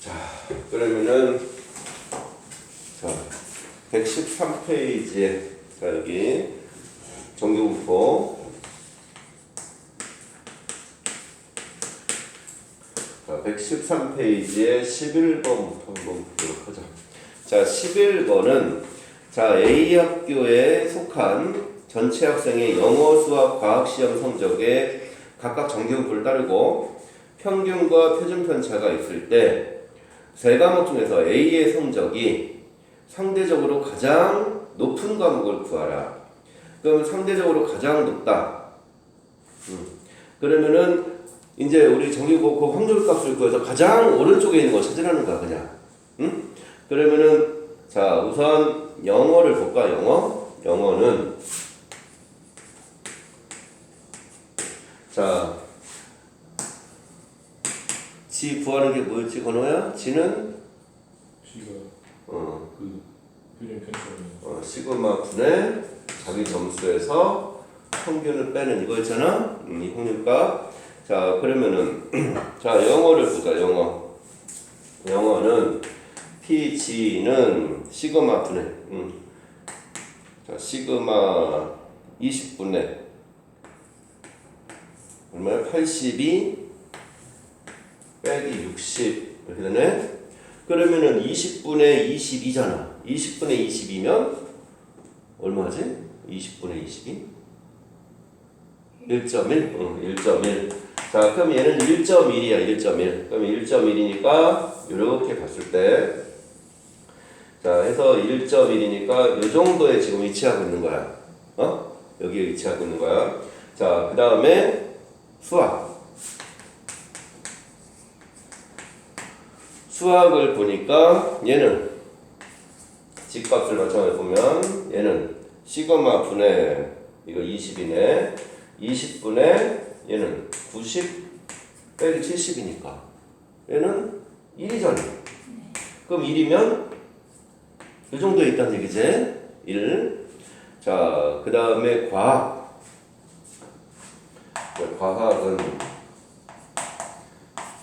자, 그러면은 자, 113페이지에 자, 여기 정규분포 자, 113페이지에 11번부터 한번 보도록 하자. 자, 11번은 자, A 학교에 속한 전체 학생의 영어, 수학, 과학 시험 성적에 각각 정규분포를 따르고 평균과 표준 편차가 있을 때 세 과목 중에서 A의 성적이 상대적으로 가장 높은 과목을 구하라. 그럼 상대적으로 가장 높다. 그러면은 이제 우리 정규분포 확률값을 구해서 가장 오른쪽에 있는 걸 찾으라는 거야, 그냥. 그러면은 자, 우선 영어를 볼까? 영어는 자, 지 구하는 게 뭐였지, 건호야? 지는 C가 그 표준 편차는 시그마 분의 자기 점수에서 평균을 빼는 이거였잖아. 이 확률값. 자, 그러면은 자, 영어를 보자. 영어는 PG는 시그마 분의 자, 시그마 20분의 얼마야? 82 빼기 60 이렇게 되네. 그러면은 20분의 22잖아. 20분의 22면 얼마지? 20분의 22? 1.1? 1.1. 자, 그럼 얘는 1.1이야. 1.1. 그럼 1.1이니까 이렇게 봤을 때 자, 해서 1.1이니까 이 정도에 지금 위치하고 있는 거야. 여기에 위치하고 있는 거야. 자, 그 다음에 수학을 보니까 얘는 집값을 마찬가지로 보면 얘는 시그마 분의 이거 20이네. 20분의 얘는 90 빼기 70이니까 얘는 1이잖아. 그럼 1이면 이 정도에 있다는 얘기지. 1. 자, 그 다음에 과학은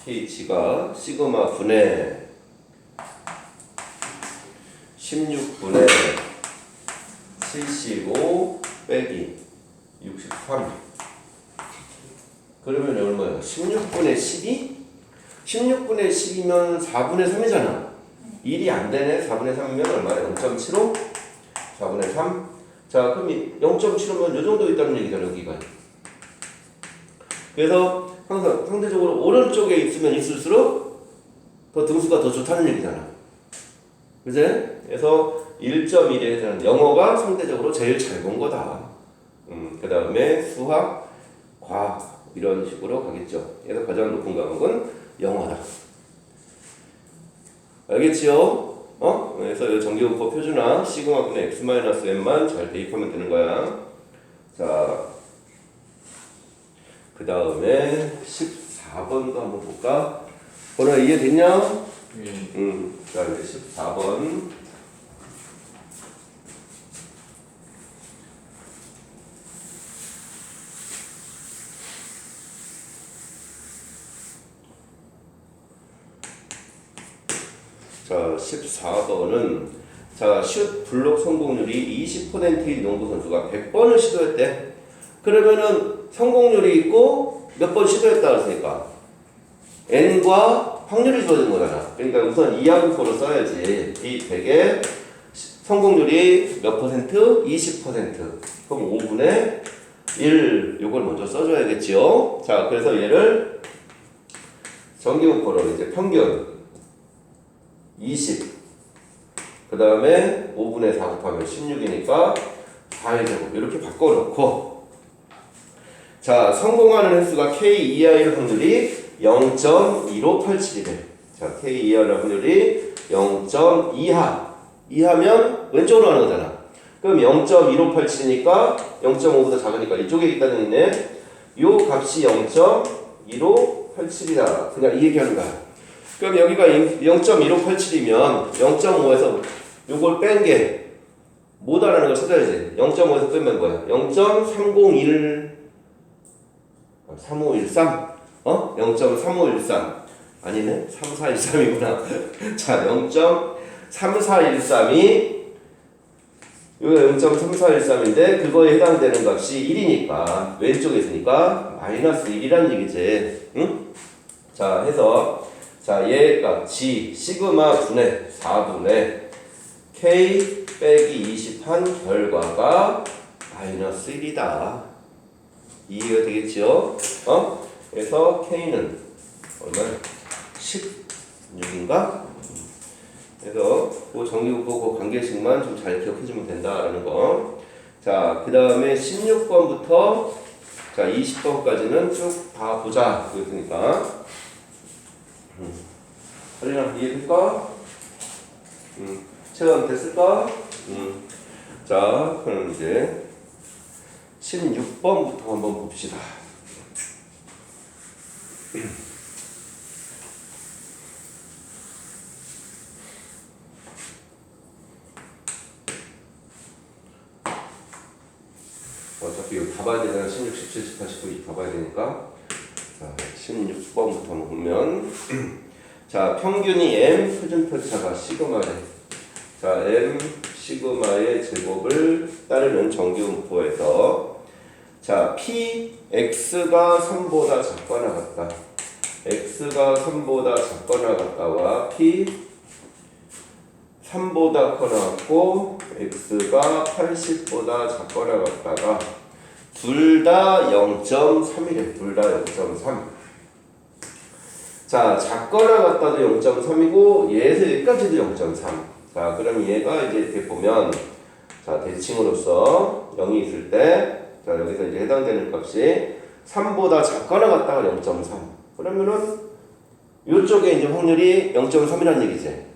pH가 시그마 분의 16분의 75 빼기 63. 그러면 얼마야? 16분의 12? 16분의 12면 4분의 3이잖아. 1이 안 되네. 4분의 3이면 얼마야? 0.75? 4분의 3? 자, 그럼 0.75면 이 정도 있다는 얘기잖아, 여기가. 그래서 항상 상대적으로 오른쪽에 있으면 있을수록 더 등수가 더 좋다는 얘기잖아. 그지? 그래서 1.1에 해당하는 영어가 상대적으로 제일 잘 본 거다. 그 다음에 수학, 과학 이런 식으로 가겠죠. 그래서 가장 높은 과목은 영어다. 알겠지요? 그래서 이 정규분포 표준화 시그마분의 x-n만 잘 대입하면 되는 거야. 자, 그 다음에 14번도 한번 볼까? 번호 이해됐냐? 자, 이제 14번. 자, 14번은 자, 슛 블록 성공률이 20%인 농구 선수가 100번을 시도했대. 그러면은 성공률이 있고 몇 번 시도했다 했으니까 n과 확률이 주어진 거잖아. 그러니까 우선 이하분포로 써야지. 이 100의 성공률이 몇 퍼센트? 20%. 그럼 5분의 1 요걸 먼저 써줘야겠지요. 자, 그래서 얘를 정규분포로 이제 평균 20. 그 다음에 5분의 4 곱하면 16이니까 4의 제곱 이렇게 바꿔놓고 자, 성공하는 횟수가 K 이하일 확률이 0.1587이래. 자, K 이하일 확률이 0.2하. 이하면 왼쪽으로 가는 거잖아. 그럼 0.1587이니까 0.5보다 작으니까 이쪽에 있다는 얘기네. 요 값이 0.1587이다. 그냥 이 얘기하는 거야. 그럼 여기가 0.1587이면 0.5에서 요걸 뺀 게 뭐다라는 걸 찾아야지. 0.5에서 빼면 뭐야? 0.301 3513 0.3513 아니네. 3413이구나. 자, 0.3413이 여기가 0.3413인데 그거에 해당되는 값이 1이니까 왼쪽에 있으니까 마이너스 1이란 얘기지. 응? 자, 해서 자, 얘 값 G 시그마 분의 4분의 K 빼기 20 한 결과가 마이너스 1이다. 이해가 되겠죠? 그래서 K는 얼마야? 16인가? 그래서 그 정기국보 그 관계식만 좀 잘 기억해주면 된다라는 거. 자, 그 다음에 16번부터 자 20번까지는 쭉 다 보자. 그랬으니까. 할리나 이해될까? 체감 됐을까? 자, 그럼 이제 16번부터 한번 봅시다. 어차피 이거 다 봐야 되잖아. 16, 17, 18, 19 다 봐야 되니까. 자, 16번부터 한번 보면 자, 평균이 M 표준표차가 시그마래. 자, M 시그마의 제곱을 따르는 정기분포에서 자, P X가 3보다 작거나 같다. X가 3보다 작거나 같다와 P 3보다 커나 같고 X가 80보다 작거나 같다가 둘 다 0.3이래. 둘 다 0.3. 자, 작거나 같다도 0.3이고 얘에서 여기까지도 0.3. 자, 그럼 얘가 이제 이렇게 보면 자, 대칭으로서 0이 있을 때 자, 여기서 이제 해당되는 값이 3보다 작거나 같다가 0.3. 그러면은 이쪽에 이제 확률이 0.3이라는 얘기지.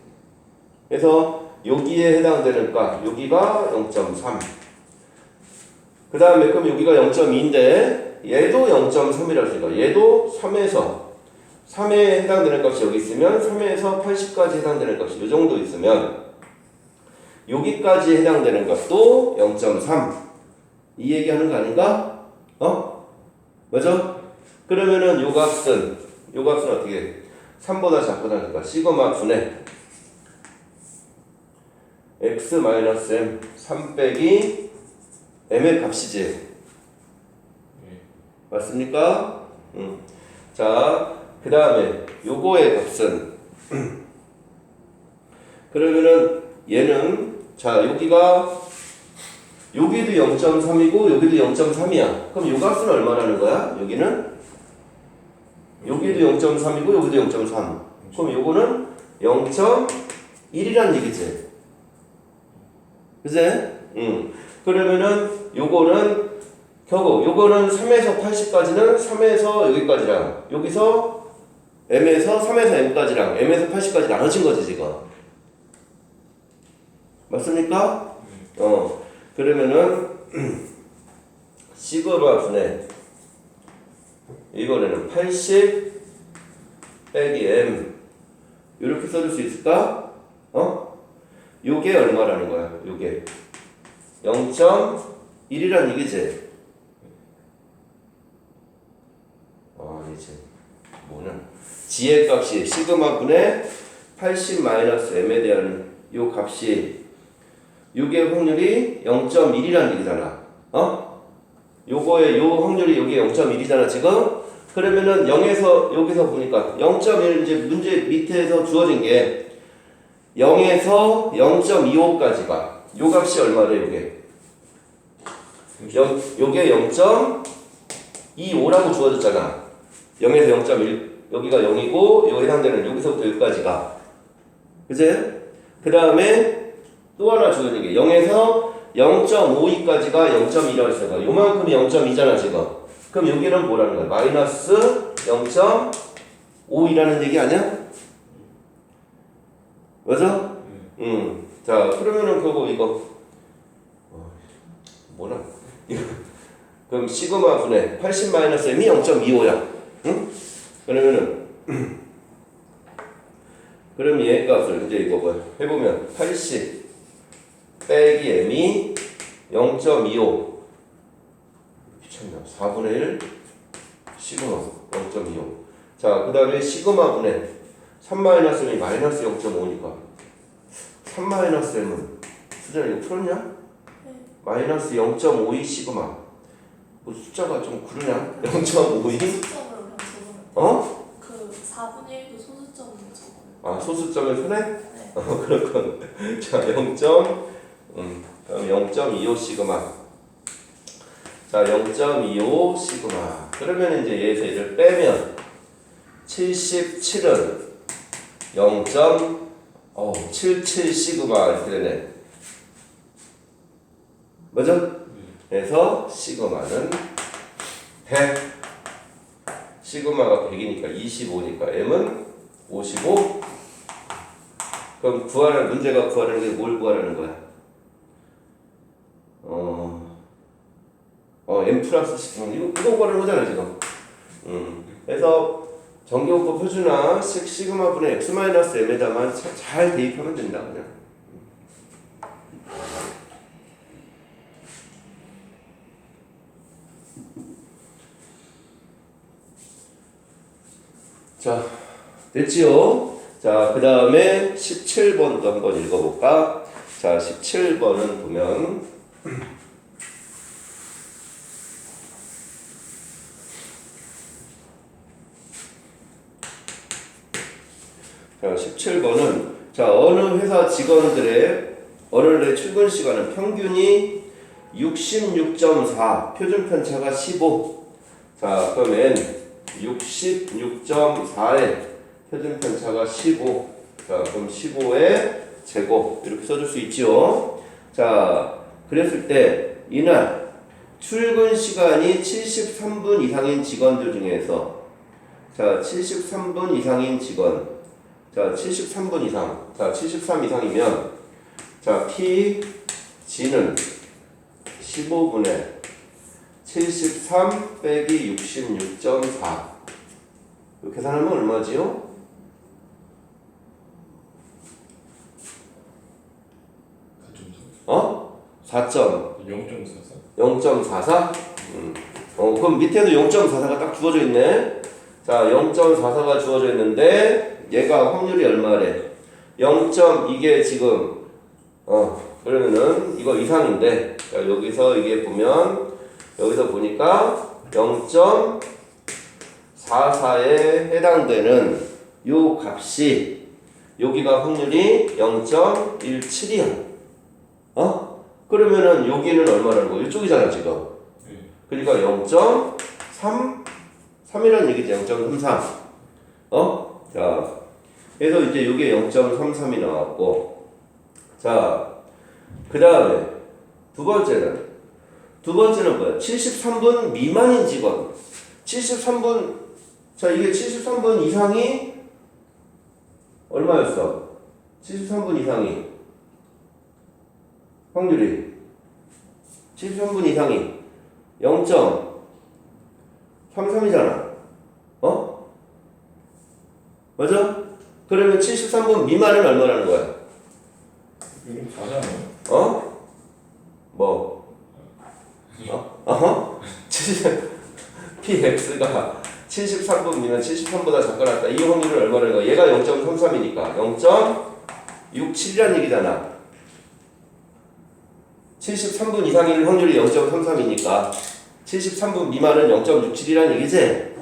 그래서 여기에 해당되는 값, 여기가 0.3. 그 다음에 그럼 여기가 0.2인데 얘도 0.3이라고 했으니까 얘도 3에 해당되는 값이 여기 있으면 3에서 80까지 해당되는 값이 이 정도 있으면 여기까지 해당되는 값도 0.3. 이 얘기하는 거 아닌가? 맞아? 그러면은 요 값은 어떻게 3보다 작거나 하니까 시그마 분의 x-m 3 빼기 m의 값이지. 맞습니까? 자, 그 다음에 요거의 값은 그러면은 얘는 자 여기가 여기도 0.3이고 여기도 0.3이야. 그럼 요 값은 얼마라는 거야? 여기는 여기도 0.3이고 여기도 0.3. 그럼 요거는 0.1이란 얘기지. 그제? 그러면은 요거는 결국 요거는 3에서 80까지는 3에서 여기까지랑 여기서 m에서 3에서 m까지랑 m에서 80까지 나눠진 거지 지금. 맞습니까? 그러면은 시그마 분의 이번에는 80 빼기 m 이렇게 써줄 수 있을까? 요게 얼마라는 거야? 요게 0.1이란 얘기지. 아니지. 뭐냐? g의 값이 시그마 분의 80 마이너스 m에 대한 요 값이 요게 확률이 0.1이라는 얘기잖아. 요거의 요 확률이 여기 0.1이잖아 지금. 그러면은 0에서 여기서 보니까 0.1 이제 문제 밑에서 주어진 게 0에서 0.25까지가 요 값이 얼마래 요게? 요게 0.25라고 주어졌잖아. 0에서 0.1 여기가 0이고 요 해당되는 여기서부터 여기까지가 그제? 그 다음에 또 하나 주어진 게 0에서 0.52까지가 0.2라고 했어요. 요만큼이 0.2잖아 지금. 그럼 여기는 뭐라는 거야? 마이너스 0.5이라는 얘기 아니야? 맞아? 자, 그러면은 그거 이거 뭐나? 그럼 시그마 분의 80 마이너스 m이 0.25야. 응? 그러면은 그럼 얘 값을 이제 이거 뭐 해보면 80 빼기 m이 0.25 미쳤나? 4분의 1 시그마 0.25. 자, 그 다음에 시그마 분의 3-m이 마이너스 0.5니까 3-m은 수진아 이거 풀었냐? 네. 마이너스 0.52 시그마 뭐 숫자가 좀 그러냐? 0.52? 소수점으로 그냥 적으면 어? 그 4분의 1도 소수점으로 적어요. 아 소수점을 손에? 네. 그렇군. 자, 그럼 0.25 시그마. 자, 0.25 시그마. 그러면 이제 얘에서 얘를 빼면 77은 0.77 시그마 이렇게 되네. 맞아? 그래서 시그마는 100. 시그마가 100이니까 25니까 m은 55. 그럼 문제가 구하라는 게 뭘 구하라는 거야? m 플러스 이거 구하는 거잖아 지금. 그래서 정교법 표준화 시그마분의 x 마이너스 m에다만 잘 대입하면 된다 그냥. 자, 됐지요? 자, 그 다음에 17번도 한번 읽어볼까? 자, 17번은 보면 자, 17번은 자, 어느 회사 직원들의 어느 출근 시간은 평균이 66.4, 표준 편차가 15. 자, 그러면 66.4에 표준 편차가 15. 자, 그럼 15의 제곱 이렇게 써줄 수 있죠. 자, 그랬을 때 이날 출근 시간이 73분 이상인 직원들 중에서 자, 73분 이상인 직원. 자, 73분 이상. 자, 73 이상이면 자, PG는 15분의 73 빼기 66.4. 이렇게 계산하면 얼마지요? 어? 4점. 0.44? 그럼 밑에도 0.44가 딱 주어져 있네. 자, 0.44가 주어져 있는데 얘가 확률이 얼마래? 0. 이게 지금 그러면은 이거 이상인데 자, 여기서 이게 보면 여기서 보니까 0.44에 해당되는 요 값이 여기가 확률이 0.17이야. 그러면은 여기는 얼마라는 거야? 이쪽이잖아 지금. 그러니까 0.3 3이라는 얘기지. 0.33. 자, 그래서 이제 이게 0.33이 나왔고, 자, 그 다음에 두 번째는 뭐야? 73분 미만인 직원. 73분, 자, 이게 73분 이상이 얼마였어? 73분 이상이 확률이 73분 이상이 0.33이잖아. 맞아? 그러면 73분 미만은 얼마라는 거야? 이건 4잖아요. 뭐? PX가 73분 미만 73보다 작거나 이 확률은 얼마라는 거야? 얘가 0.33이니까 0.67이라는 얘기잖아. 73분 이상일 확률이 0.33이니까 73분 미만은 0.67이라는 얘기지?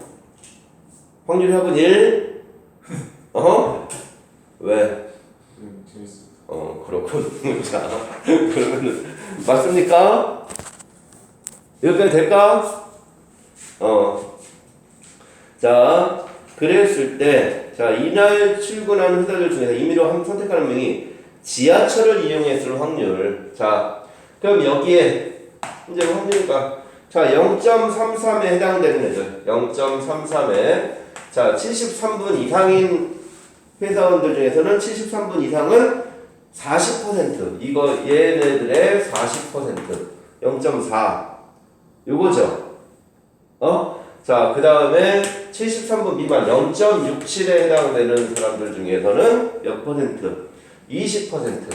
확률이 합은 1? 왜? 재밌어. 그렇군. 자, 그러면은 맞습니까? 여기까지 될까? 자, 그랬을 때, 자, 이날 출근하는 회사들 중에서 임의로 선택하는 명이 지하철을 이용했을 확률. 자, 그럼 여기에 이제 확률이니까 자, 0.33에 해당되는 애들. 0.33에 자, 73분 이상인 회사원들 중에서는 73분 이상은 40%. 이거 얘네들의 40%. 0.4. 요거죠. 자, 그 다음에 73분 미만 0.67에 해당되는 사람들 중에서는 몇 퍼센트? 20%.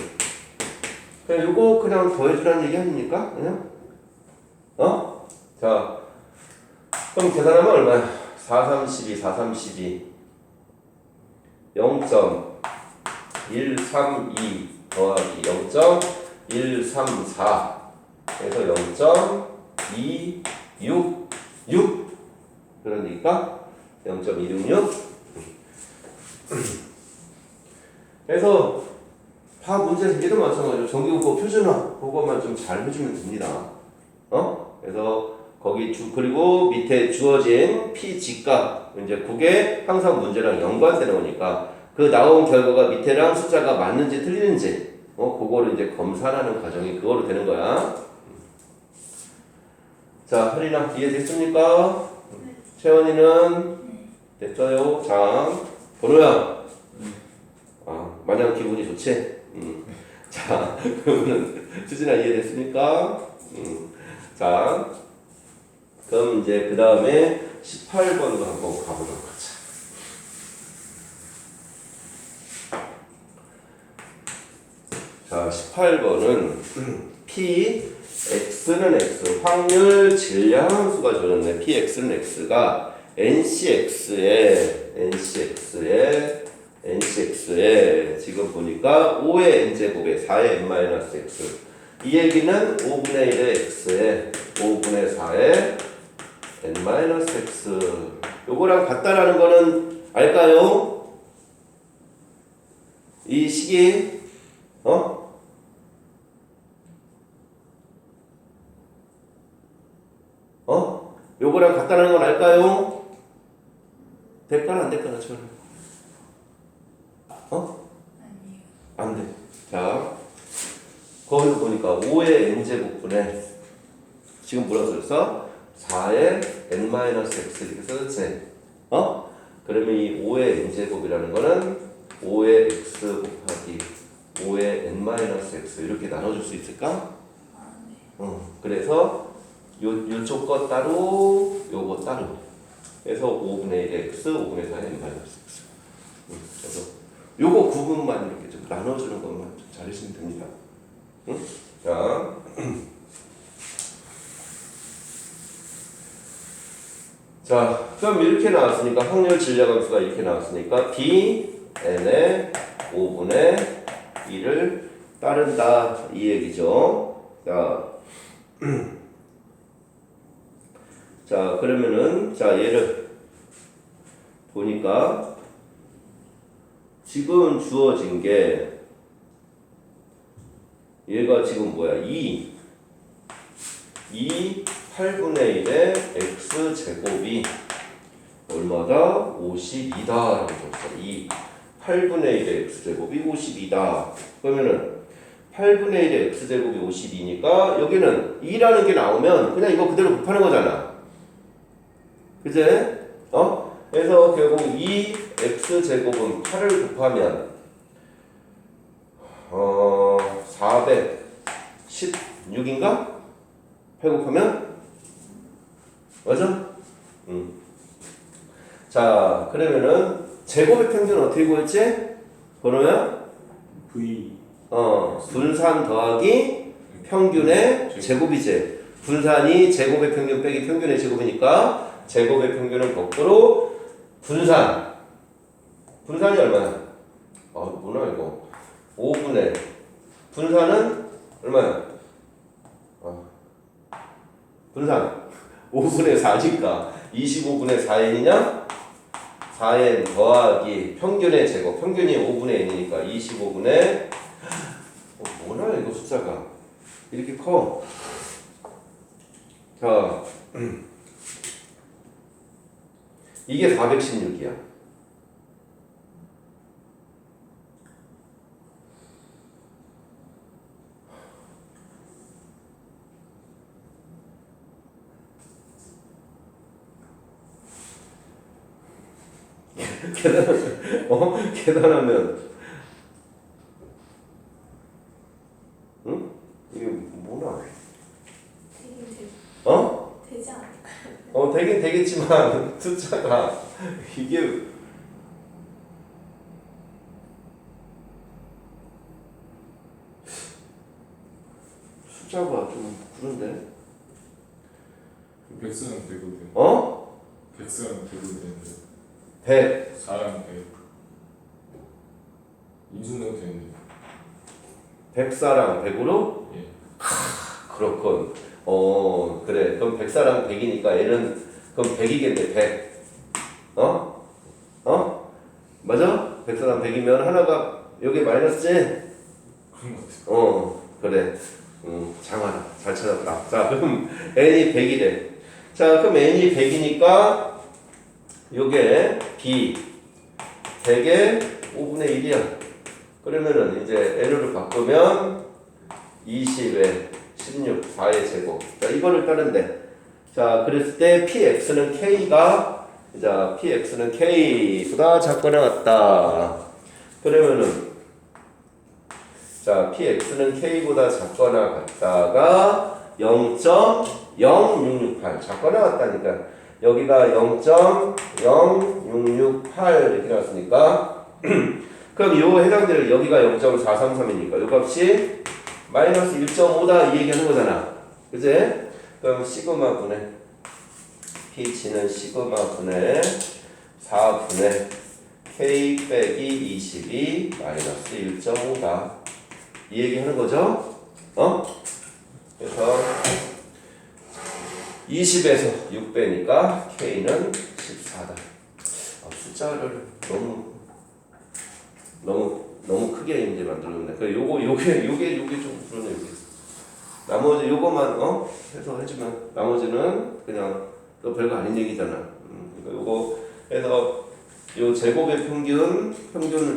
그냥 요거 그냥 더해주라는 얘기 아닙니까? 그냥? 자, 그럼 계산하면 얼마야? 4, 32, 4, 32. 0.132 더하기 0.134 그래서 0.266 그러니까 0.266 그래서 다 문제 얘도 마찬가지로 정기국어 표준화 그것만 좀 잘 해주면 됩니다. 그래서 거기 그리고 밑에 주어진 P G값 이제 그게 항상 문제랑 연관돼 나오니까 그 나온 결과가 밑에랑 숫자가 맞는지 틀리는지 그거를 이제 검사하는 과정이 그거로 되는 거야. 자, 혜린아 이해됐습니까? 네. 채원이는 네. 됐어요. 자, 번호야. 마냥 기분이 좋지? 자, 그러면은 수진아 이해됐습니까? 자, 그럼 이제 그 다음에 18번으로 한번 가보도록 하자. 자, 18번은 P X는 X 확률 질량함수가 주어졌네. P X는 X가 NCX에 지금 보니까 5의 n제곱에 4의 n-x 이 얘기는 5분의 1의 x에 5분의 4의 n-x 요거랑 같다라는 거는 알까요? 이 식이 요거랑 같다는 건 알까요? 될까나 안 될까나 저는 아니에요. 안 돼. 자, 거기서 보니까 5의 n제곱분에 지금 뭐라고 썼어? 4의 n-x 이렇게 써졌지? 그러면 이 5의 n제곱이라는 거는 5의 x 곱하기 5의 n-x 이렇게 나눠줄 수 있을까? 네. 그래서 요쪽 거 따로 요거 따로 그래서 5분의 1의 x 5분의 4의 n-x 그래서 요거 구분만 이렇게 좀 나눠주는 것만 좀 잘해주시면 됩니다. 자, 자, 그럼 이렇게 나왔으니까 확률 질량함수가 이렇게 나왔으니까 b n의 5분의 1을 따른다 이 얘기죠. 자, 자 그러면은 자 얘를 보니까 지금 주어진 게 얘가 지금 뭐야? 2 8분의 1의 x제곱이 얼마다? 52다라고 줬어. 2 8분의 1의 x제곱이 52다. 그러면은 8분의 1의 x제곱이 52니까 여기는 2라는 게 나오면 그냥 이거 그대로 곱하는 거잖아. 그제? 그래서 결국 2x제곱은 8을 곱하면 416인가? 8 곱하면? 맞아? 자, 그러면은 제곱의 평균은 어떻게 구했지? 번호야? V 분산 더하기 평균의 제곱이지. 분산이 제곱의 평균 빼기 평균의 제곱이니까 제곱의 평균은 거꾸로 분산이 얼마야? 뭐나 이거 5분의 분산은 얼마야? 분산 5분의 4니까 25분의 4n이냐? 4n 더하기 평균의 제곱 평균이 5분의 n이니까 25분의 뭐나 이거 숫자가 이렇게 커. 자 이게 416이야. 계산하면 응? 이게 뭐나? 되지 않을까요? 되긴 되겠지만 숫자가 이게 숫자가 좀 그런데? 백스는 되고 돼. 백스는 되고 되는데 100 4랑 100 이승도가 되는데. 104랑 100으로? 예. 그렇군. 그래. 그럼 104랑 100이니까 얘는 그럼 100이겠네. 100. 맞아? 104랑 100이면 하나가 여기 마이너스지? 그런 것 같아요. 그래. 장하다. 잘 찾았다. 자, 그럼 n이 100이래. 자, 그럼 n이 100이니까 요게 b 100의 5분의 1이야. 그러면은 이제 n으로 바꾸면 20에 16, 4의 제곱. 자, 이거를 따른대. 자, 그랬을 때 px는 k가 자, px는 k보다 작거나 같다. 그러면은 자, px는 k보다 작거나 같다가 0.0668 작거나 같다니까 여기가 0.0668 이렇게 나왔으니까 그럼 요 해당되는 여기가 0.433이니까 요 값이 마이너스 1.5다 이 얘기하는 거잖아. 그지? 그럼 시그마 분의 p치는 시그마 분의 4분의 k 빼기 22 마이너스 1.5다 이 얘기 하는 거죠? 그래서 20에서 6 빼니까 k는 14다. 숫자를 너무 크게 이제 만들었네. 그 요게 좀 그러네. 요게. 나머지 요거만 해서 해주면 나머지는 그냥 또 별거 아닌 얘기잖아. 요거 해서 요 제곱의 평균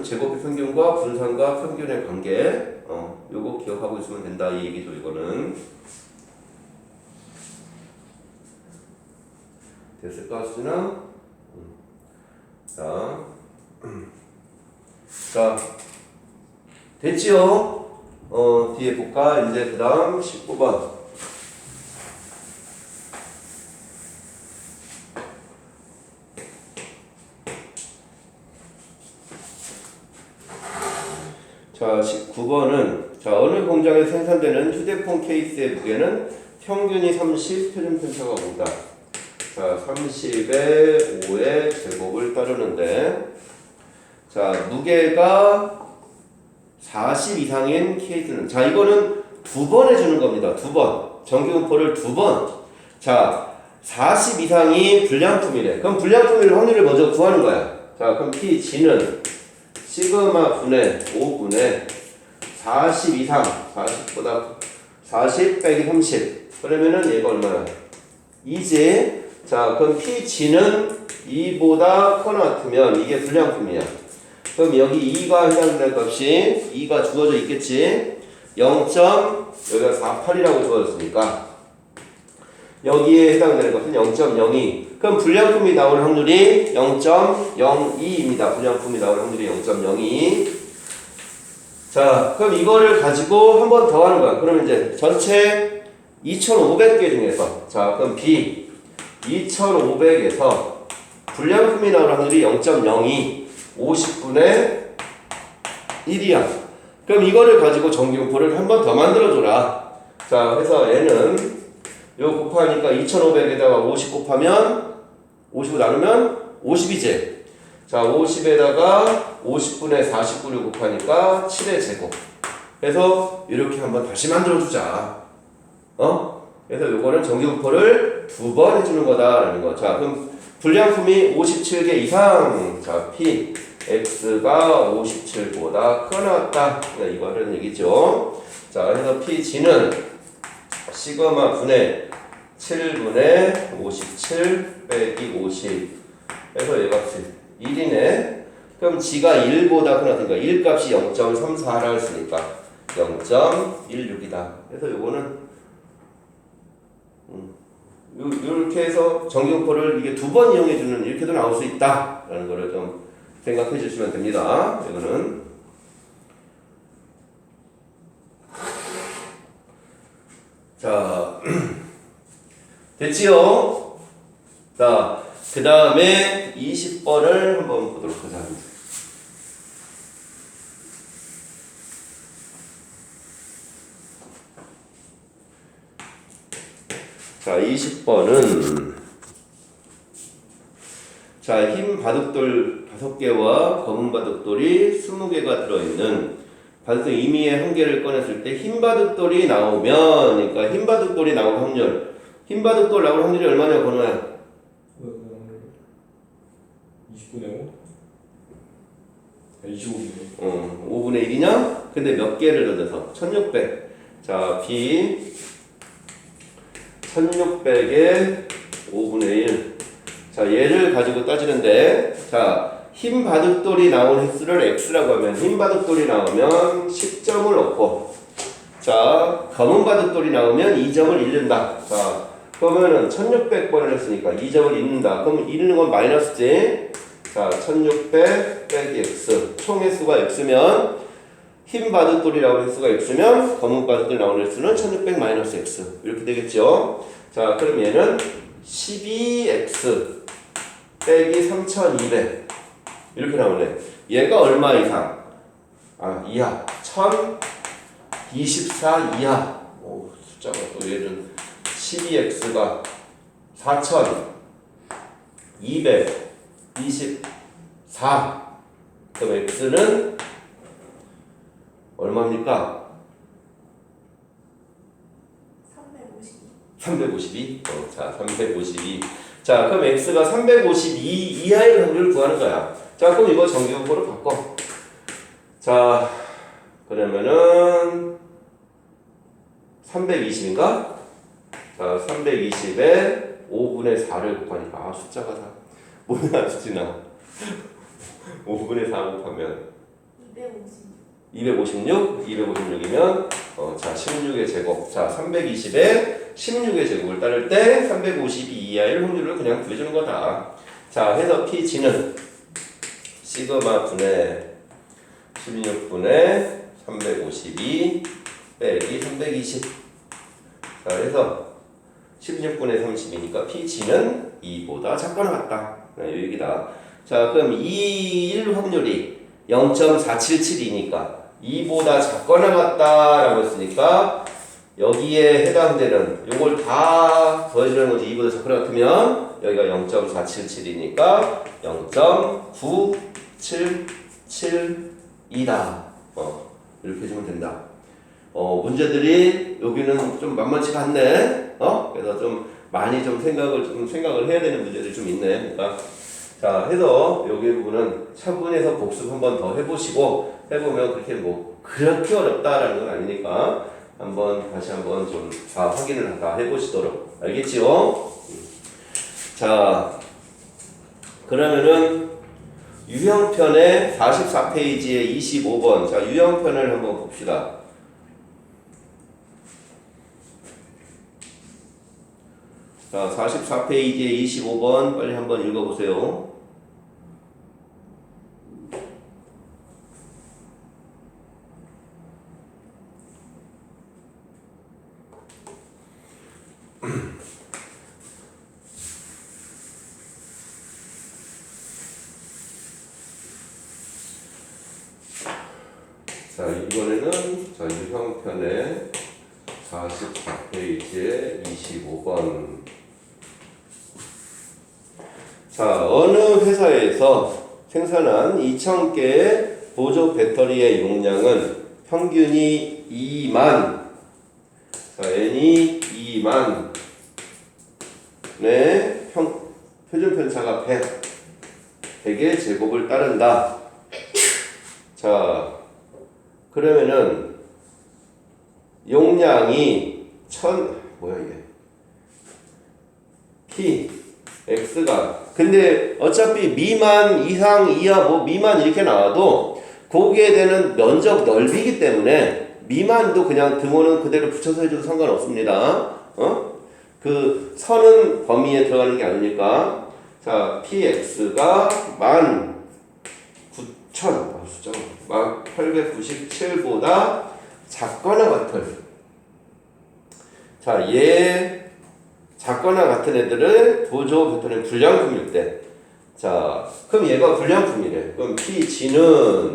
제곱의 평균과 분산과 평균의 관계 요거 기억하고 있으면 된다 이 얘기죠. 이거는 됐을까 수진아? 자 됐지요? 뒤에 볼까? 이제 그 다음 19번 자 19번은 자 어느 공장에 생산되는 휴대폰 케이스의 무게는 평균이 30, 표준 편차가 5다. 자 30에 5의 제곱을 따르는데 자 무게가 40 이상인 케이스는 자 이거는 두 번 해주는 겁니다. 두 번 전기분포를 두 번. 자 40 이상이 불량품이래. 그럼 불량품일 확률을 먼저 구하는 거야. 자 그럼 Pg는 시그마 분의 5분의 40 이상 40보다 40 빼기 30 그러면은 얘가 얼마야? 2지. 자 그럼 Pg는 2보다 커나 같으면 이게 불량품이야. 그럼 여기 2가 해당되는 값이 2가 주어져 있겠지. 0. 여기가 48이라고 주어졌으니까 여기에 해당되는 것은 0.02. 그럼 불량품이 나올 확률이 0.02입니다. 불량품이 나올 확률이 0.02. 자, 그럼 이거를 가지고 한 번 더 하는 거야. 그러면 이제 전체 2,500개 중에서 자, 그럼 B 2,500에서 불량품이 나올 확률이 0.02 50분의 1이야. 그럼 이거를 가지고 전기분포를 한 번 더 만들어줘라. 자, 해서 얘는 요 곱하니까 2,500에다가 50 곱하면 50을 나누면 50이지. 자 50에다가 50분의 49를 곱하니까 7의 제곱. 그래서 이렇게 한번 다시 만들어주자. 그래서 요거는 전기분포를 두 번 해주는 거다라는 거. 자 그럼 불량품이 57개 이상. 자 P X가 57보다 커나왔다. 이거 하려는 얘기죠. 자 그래서 PG는 시그마 분의 7분의 57 빼기 50 해서 얘 값이 1이네. 그럼 G가 1보다 크나니까 1 값이 0.34라 했으니까 0.16이다. 그래서 요거는 이렇게 해서 전기분포를 이게 두 번 이용해주는 이렇게도 나올 수 있다라는 거를 좀 생각해 주시면 됩니다. 이거는 자 됐지요? 자, 그 다음에 20번을 한번 보도록 하자. 자, 20번은 자, 흰 바둑돌 5개와 검은 바둑돌이 20개가 들어있는 반수 임의의 한 개를 꺼냈을 때 흰 바둑돌이 나오면, 그러니까 흰 바둑돌이 나올 확률, 흰 바둑돌 나올 확률이 얼마냐, 건우야? 20분의 5? 25분의 5분의 1이냐? 근데 몇 개를 넣어서? 1600. 자, B 1600에 5분의 1. 자, 얘를 가지고 따지는데, 자, 흰 바둑돌이 나온 횟수를 x라고 하면, 흰 바둑돌이 나오면 10점을 얻고, 자, 검은 바둑돌이 나오면 2점을 잃는다. 자, 그러면은 1600번을 했으니까 2점을 잃는다. 그럼 잃는 건 마이너스지. 자, 1600 빼기 x. 총 횟수가 x면, 흰 바둑돌이 나오는 횟수가 x면, 검은 바둑돌이 나오는 횟수는 1600 마이너스 x. 이렇게 되겠죠. 자, 그럼 얘는 12x 빼기 3200. 이렇게 나오네. 얘가 얼마 이상? 이하. 1024 이하. 오, 숫자가 또 얘는 12x가 4224. 그럼 x는 얼마입니까? 352. 자, 352. 자, 그럼 x가 352 이하의 확률을 구하는 거야. 자, 그럼 이거 정규적으로 바꿔. 자, 그러면은 320인가? 자, 320에 5분의 4를 곱하니까 숫자가 다 뭐냐, 수진아. 5분의 4 곱하면 256. 256이면 자, 16의 제곱. 자, 320에 16의 제곱을 따를 때 352 이하의 확률을 그냥 구해주는 거다. 자, 해서 Pg는 시그마 분의 16분의 352 빼기 320. 자, 해서 16분의 30이니까 Pg는 2보다 작거나 같다. 이 얘기다. 자, 그럼 2일 확률이 0.477이니까 2보다 작거나 같다라고 했으니까 여기에 해당되는 요걸 다 더해주는 거지. 2보다 작거나 같으면 여기가 0.477이니까 0.977이다. 이렇게 해주면 된다. 문제들이 여기는 좀 만만치가 않네. 그래서 좀 많이 좀 생각을 해야 되는 문제들이 좀 있네. 그러니까 자, 해서 여기 부분은 차분해서 복습 한번 더 해보시고, 해보면 그렇게 뭐 그렇게 어렵다라는 건 아니니까 다시 한번 좀 다 확인을 다 해보시도록. 알겠지요? 자, 그러면은 유형편의 44페이지에 25번. 자, 유형편을 한번 봅시다. 자, 44페이지에 25번 빨리 한번 읽어보세요. 자, 이번에는 자, 유형편의 44페이지에 25번. 자, 어느 회사에서 생산한 2000개의 보조 배터리의 용량은 평균이 2만, 자, N이 2만, 네, 표준 편차가 100의 제곱을 따른다. 자, 그러면은 용량이 뭐야 이게? P, X가 근데 어차피 미만, 이상, 이하, 뭐 미만 이렇게 나와도 거기에 되는 면적 넓이기 때문에 미만도 그냥 등호는 그대로 붙여서 해줘도 상관없습니다. 그 선은 범위에 들어가는 게 아니니까. 자, PX가 19,000 숫자가 897보다 작거나 같은. 자, 얘 작거나 같은 애들은 보조 배터리 불량품일 때. 자, 그럼 얘가 불량품이래. 그럼 Pg는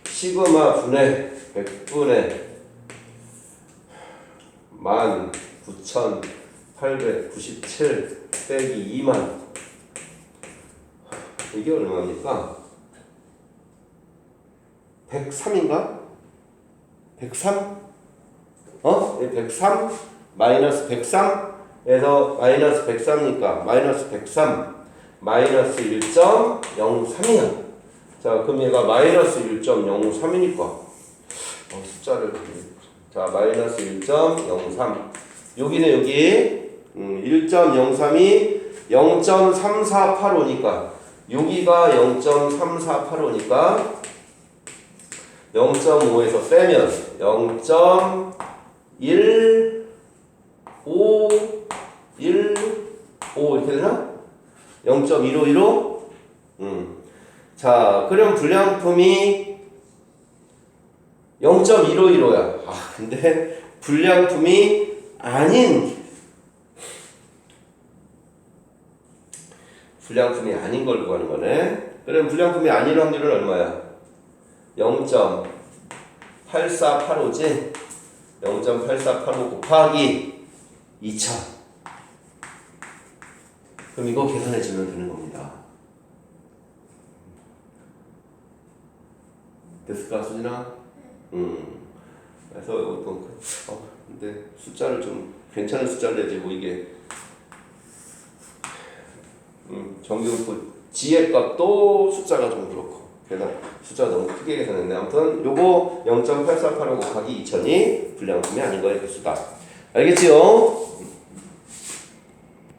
시그마 분의 100분의 19,897 빼기 2만. 이게 얼마입니까? 103인가? 103? 103? 마이너스 103에서 마이너스 103이니까 마이너스 103 마이너스 1.03이야. 자, 그럼 얘가 마이너스 1.03이니까 숫자를 자, 마이너스 1.03 여기네 여기 1.03이 0.3485니까 여기가 0.3485니까 0.5에서 빼면 0.15 이렇게 되나? 0.1515? 자, 그럼 불량품이 0.151호야. 근데 불량품이 아닌 걸 구하는 거네. 그럼 불량품이 아닌 확률은 얼마야? 0.8485지? 0.8485 곱하기 2000. 그럼 이거 계산해 주면 되는 겁니다. 됐을까, 수진아? 그래서 이것도 근데 숫자를 좀 괜찮은 숫자를 내지 뭐 이게 정규분 지혜값도 숫자가 좀 그렇고 계산 숫자가 너무 크게 계산했네. 아무튼 요거 0.8485 곱하기 2000이 불량품이 아닌 거의 개수다. 알겠지요?